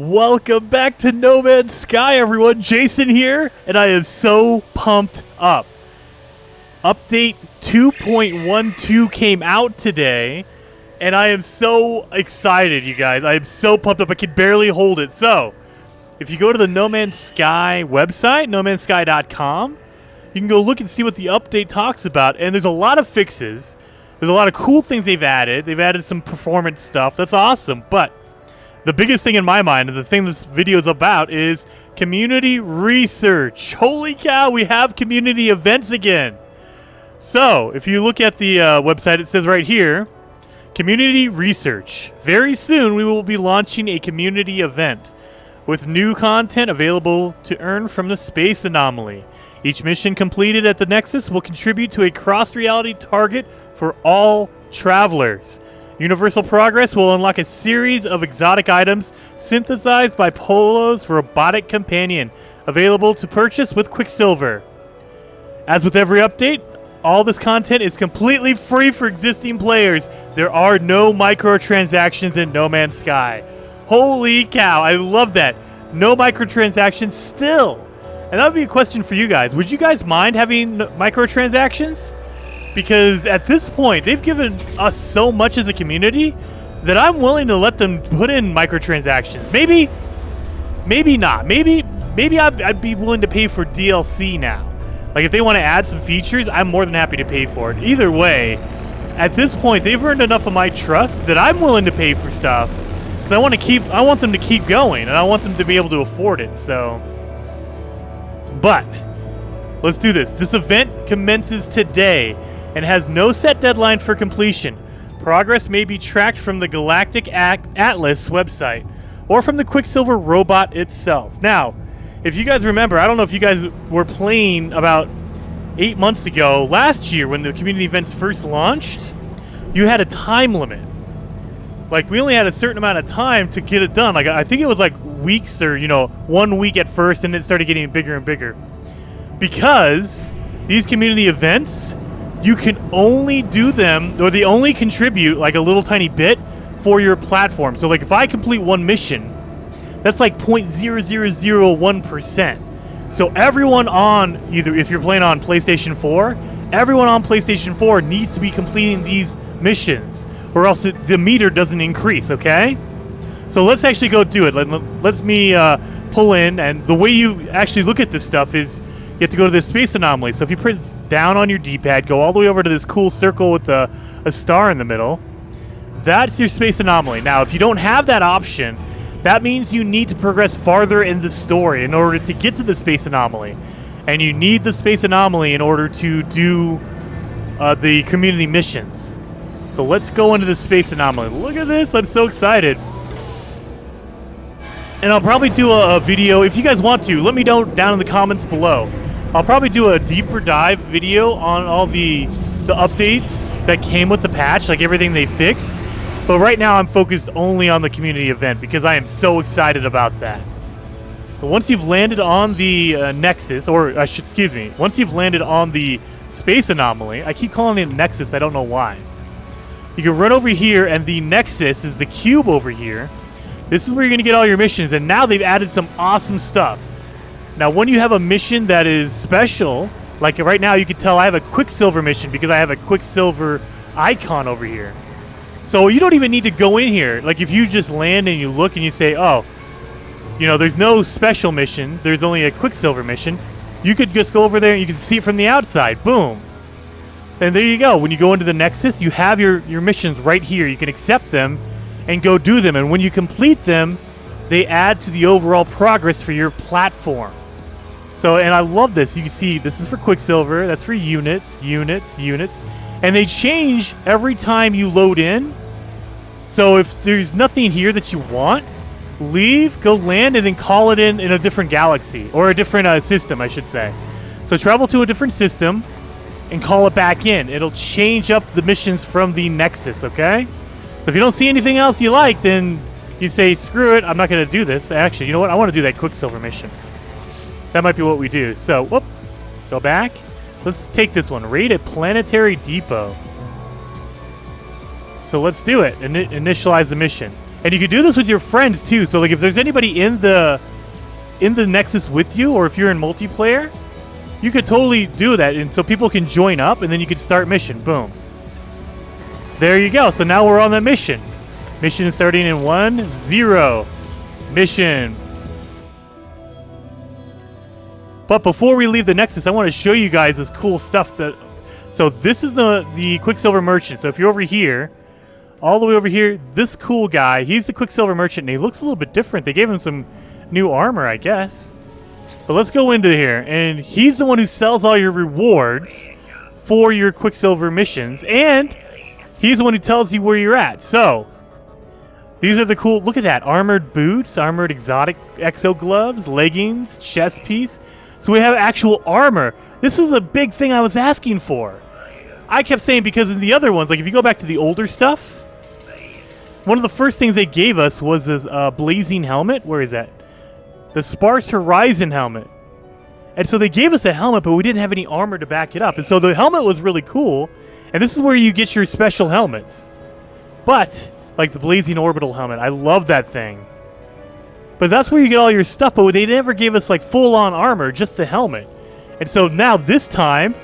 Welcome back to No Man's Sky, everyone. Jason here, and I am so pumped up. Update 2.12 came out today, and I am so excited, you guys. I am so pumped up, I can barely hold it. So, if you go to the No Man's Sky website, nomansky.com, you can go look and see what the update talks about, and there's a lot of fixes. There's a lot of cool things they've added. They've added some performance stuff. That's awesome, but the biggest thing in my mind, and the thing this video is about, is community research. Holy cow, we have community events again. So, if you look at the website, it says right here, community research. Very soon, we will be launching a community event with new content available to earn from the Space Anomaly. Each mission completed at the Nexus will contribute to a cross-reality target for all travelers. Universal Progress will unlock a series of exotic items synthesized by Polo's robotic companion, available to purchase with Quicksilver. As with every update, all this content is completely free for existing players. There are no microtransactions in No Man's Sky. Holy cow, I love that. No microtransactions still. And that would be a question for you guys. Would you guys mind having microtransactions? Because at this point, they've given us so much as a community that I'm willing to let them put in microtransactions. Maybe not. Maybe I'd be willing to pay for DLC now. Like if they want to add some features, I'm more than happy to pay for it. Either way, at this point, they've earned enough of my trust that I'm willing to pay for stuff because I want them to keep going, and I want them to be able to afford it. So, but let's do this. This event commences today and has no set deadline for completion. Progress may be tracked from the Galactic Atlas website or from the Quicksilver robot itself. Now, if you guys remember, I don't know if you guys were playing about 8 months ago, last year when the community events first launched, you had a time limit. Like, we only had a certain amount of time to get it done. Like, I think it was like weeks or, 1 week at first, and it started getting bigger and bigger. Because these community events, you can only do them, or they only contribute like a little tiny bit for your platform. So like if I complete one mission, that's like 0.0001%. So everyone on, either if you're playing on PlayStation 4, everyone on PlayStation 4 needs to be completing these missions, or else the meter doesn't increase, okay? So let's actually go do it. Let me pull in, and the way you actually look at this stuff is you have to go to this Space Anomaly. So if you press down on your D-pad, go all the way over to this cool circle with a star in the middle. That's your Space Anomaly. Now, if you don't have that option, that means you need to progress farther in the story in order to get to the Space Anomaly. And you need the Space Anomaly in order to do the community missions. So let's go into the Space Anomaly. Look at this. I'm so excited. And I'll probably do a video. If you guys want to, let me know down in the comments below. I'll probably do a deeper dive video on all the updates that came with the patch, like everything they fixed. But right now I'm focused only on the community event because I am so excited about that. So once you've landed on the Nexus, once you've landed on the Space Anomaly, I keep calling it Nexus, I don't know why. You can run over here, and the Nexus is the cube over here. This is where you're going to get all your missions, and now they've added some awesome stuff. Now, when you have a mission that is special, like right now you can tell I have a Quicksilver mission because I have a Quicksilver icon over here. So you don't even need to go in here. Like if you just land and you look and you say, oh, there's no special mission, there's only a Quicksilver mission, you could just go over there and you can see it from the outside. Boom. And there you go. When you go into the Nexus, you have your missions right here. You can accept them and go do them. And when you complete them, they add to the overall progress for your platform. So, and I love this. You can see this is for Quicksilver. That's for units. And they change every time you load in. So if there's nothing here that you want, leave, go land, and then call it in a different galaxy. Or a different system, I should say. So travel to a different system and call it back in. It'll change up the missions from the Nexus, okay? So if you don't see anything else you like, then you say, screw it, I'm not going to do this. Actually, you know what? I want to do that Quicksilver mission. That might be what we do. So, whoop, go back. Let's take this one. Raid a planetary depot. So let's do it. Initialize the mission. And you can do this with your friends too. So like if there's anybody in the Nexus with you, or if you're in multiplayer, you could totally do that, and so people can join up, and then you can start mission. Boom. There you go. So now we're on the mission. Mission is starting in 1, 0. Mission. But before we leave the Nexus, I want to show you guys this cool stuff that... So this is the Quicksilver Merchant. So if you're over here, all the way over here, this cool guy, he's the Quicksilver Merchant, and he looks a little bit different. They gave him some new armor, I guess. But let's go into here, and he's the one who sells all your rewards for your Quicksilver missions, and he's the one who tells you where you're at. So these are the cool... Look at that. Armored boots, armored exotic exo gloves, leggings, chest piece. So we have actual armor. This is a big thing I was asking for. I kept saying, because in the other ones, like if you go back to the older stuff, one of the first things they gave us was this blazing helmet. Where is that? The Sparse Horizon helmet. And so they gave us a helmet, but we didn't have any armor to back it up. And so the helmet was really cool. And this is where you get your special helmets. But, like the Blazing Orbital helmet, I love that thing. But that's where you get all your stuff, but they never gave us like full-on armor, just the helmet. And so now this time,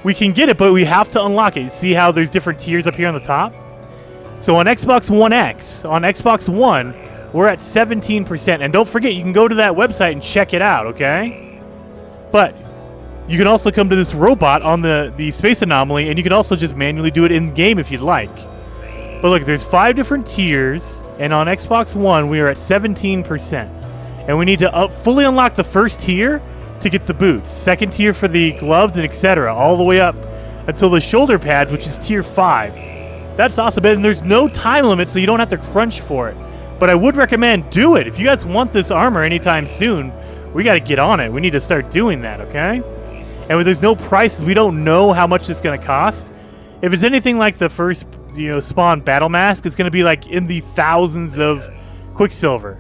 we can get it, but we have to unlock it. See how there's different tiers up here on the top? So on Xbox One X, on Xbox One, we're at 17%. And don't forget, you can go to that website and check it out, okay? But you can also come to this robot on the Space Anomaly, and you can also just manually do it in-game if you'd like. But look, there's 5 different tiers, and on Xbox One, we are at 17%. And we need to fully unlock the first tier to get the boots. Second tier for the gloves and etc. All the way up until the shoulder pads, which is tier 5. That's awesome, and there's no time limit, so you don't have to crunch for it. But I would recommend do it. If you guys want this armor anytime soon, we got to get on it. We need to start doing that, okay? And there's no prices. We don't know how much it's going to cost. If it's anything like the first, spawn battle mask, it's going to be like in the thousands of Quicksilver.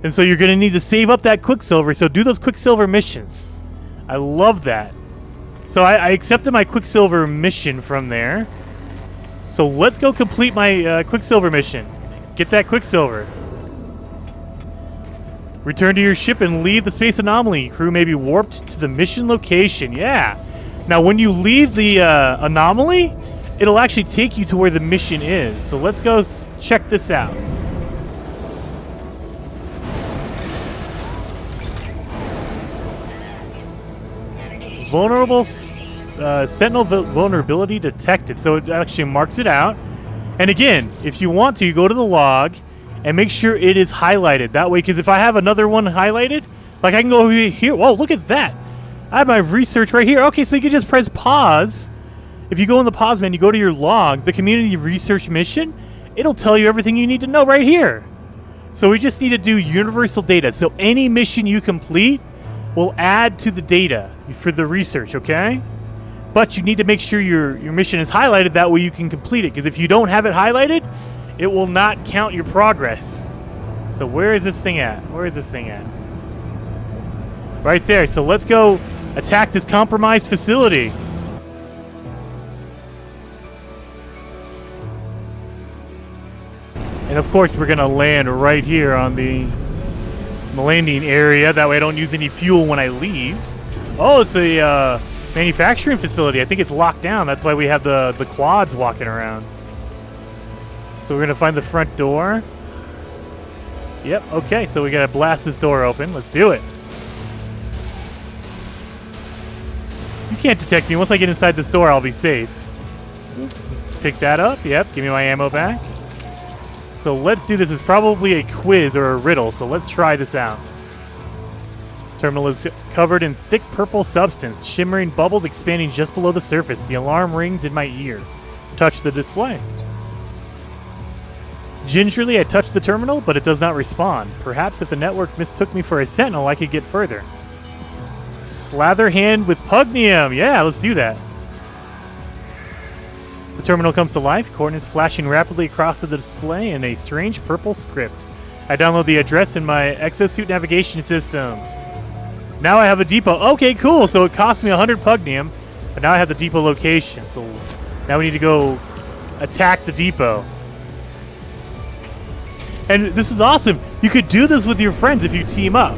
And so you're going to need to save up that Quicksilver, so do those Quicksilver missions. I love that. So I accepted my Quicksilver mission from there. So let's go complete my Quicksilver mission. Get that Quicksilver. Return to your ship and leave the Space Anomaly. Crew may be warped to the mission location. Yeah. Now, when you leave the anomaly, it'll actually take you to where the mission is. So let's go check this out. Vulnerable... Sentinel vulnerability detected. So it actually marks it out. And again, if you want to, you go to the log and make sure it is highlighted. That way, because if I have another one highlighted, like I can go here. Whoa, look at that. I have my research right here. Okay, so you can just press pause. If you go in the pause menu, you go to your log, the community research mission, it'll tell you everything you need to know right here. So we just need to do universal data. So any mission you complete will add to the data for the research, okay? But you need to make sure your mission is highlighted. That way you can complete it. Because if you don't have it highlighted, it will not count your progress. So where is this thing at? Where is this thing at? Right there. So let's go attack this compromised facility. And of course, we're going to land right here on the landing area. That way I don't use any fuel when I leave. Oh, it's a... manufacturing facility. I think it's locked down. That's why we have the quads walking around. So we're going to find the front door. Yep, okay. So we got to blast this door open. Let's do it. You can't detect me. Once I get inside this door, I'll be safe. Pick that up. Yep, give me my ammo back. So let's do this. It's probably a quiz or a riddle. So let's try this out. Terminal is covered in thick purple substance, shimmering bubbles expanding just below the surface. The alarm rings in my ear. Touch the display. Gingerly, I touch the terminal, but it does not respond. Perhaps if the network mistook me for a sentinel, I could get further. Slather hand with pugnium. Yeah, let's do that. The terminal comes to life, coordinates flashing rapidly across the display in a strange purple script. I download the address in my exosuit navigation system. Now I have a depot. Okay, cool. So it cost me 100 pugnium, but now I have the depot location. So now we need to go attack the depot. And this is awesome. You could do this with your friends if you team up.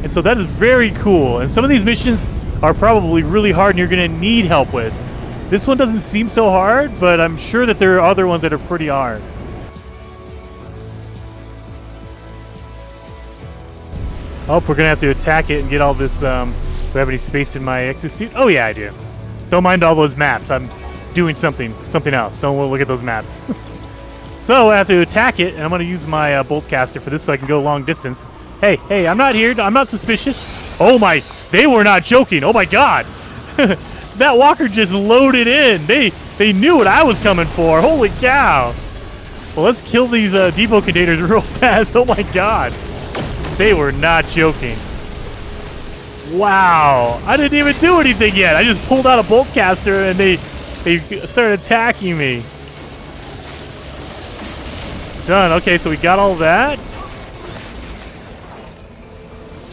And so that is very cool. And some of these missions are probably really hard and you're going to need help with. This one doesn't seem so hard, but I'm sure that there are other ones that are pretty hard. Oh, we're going to have to attack it and get all this. Do I have any space in my exosuit? Oh, yeah, I do. Don't mind all those maps. I'm doing something else. Don't look at those maps. So I have to attack it, and I'm going to use my boltcaster for this so I can go long distance. Hey, I'm not here. I'm not suspicious. Oh, my. They were not joking. Oh, my God. That walker just loaded in. They knew what I was coming for. Holy cow. Well, let's kill these depot containers real fast. Oh, my God. They were not joking. Wow. I didn't even do anything yet. I just pulled out a boltcaster, and they started attacking me. Done. Okay, so we got all that.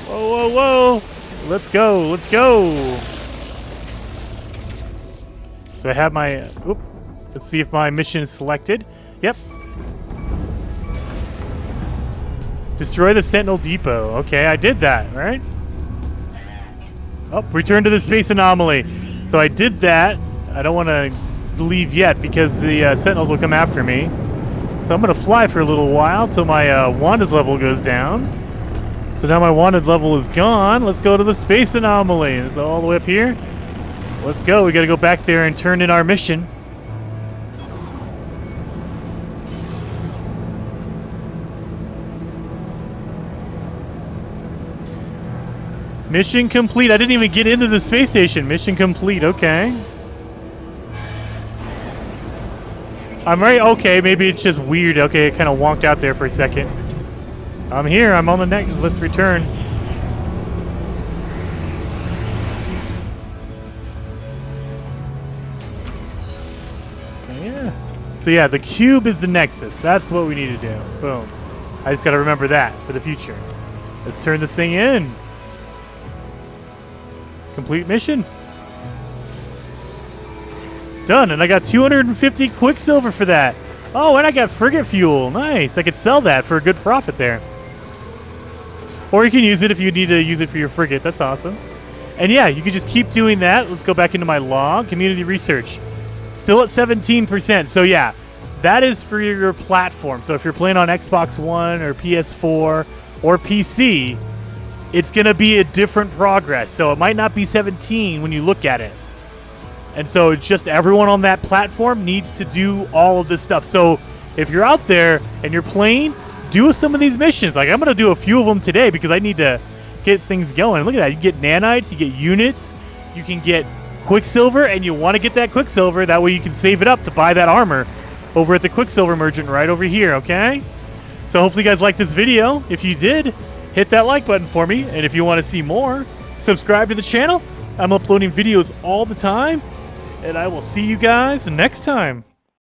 Whoa. Let's go. Do I have my... let's see if my mission is selected. Yep. Destroy the Sentinel Depot. Okay, I did that, right? Oh, return to the Space Anomaly. So I did that. I don't want to leave yet because the Sentinels will come after me. So I'm going to fly for a little while till my wanted level goes down. So now my wanted level is gone. Let's go to the Space Anomaly. It's all the way up here. Let's go. We got to go back there and turn in our mission. Mission complete. I didn't even get into the space station. Mission complete. Okay. I'm right. Okay, maybe it's just weird. Okay, it kind of wonked out there for a second. I'm here. I'm on the next. Let's return. Yeah. So yeah, the cube is the Nexus. That's what we need to do. Boom. I just got to remember that for the future. Let's turn this thing in. Complete mission. Done, and I got 250 Quicksilver for that. Oh, and I got frigate fuel. Nice. I could sell that for a good profit there. Or you can use it if you need to use it for your frigate. That's awesome. And yeah, you can just keep doing that. Let's go back into my log. Community research. Still at 17%. So yeah, that is for your platform. So if you're playing on Xbox One or PS4 or PC, it's going to be a different progress. So it might not be 17 when you look at it. And so it's just everyone on that platform needs to do all of this stuff. So if you're out there and you're playing, do some of these missions. Like I'm going to do a few of them today because I need to get things going. Look at that. You get nanites, you get units, you can get Quicksilver, and you want to get that Quicksilver. That way you can save it up to buy that armor over at the Quicksilver merchant right over here, okay? So hopefully you guys liked this video. If you did, hit that like button for me. And if you want to see more, subscribe to the channel. I'm uploading videos all the time. And I will see you guys next time.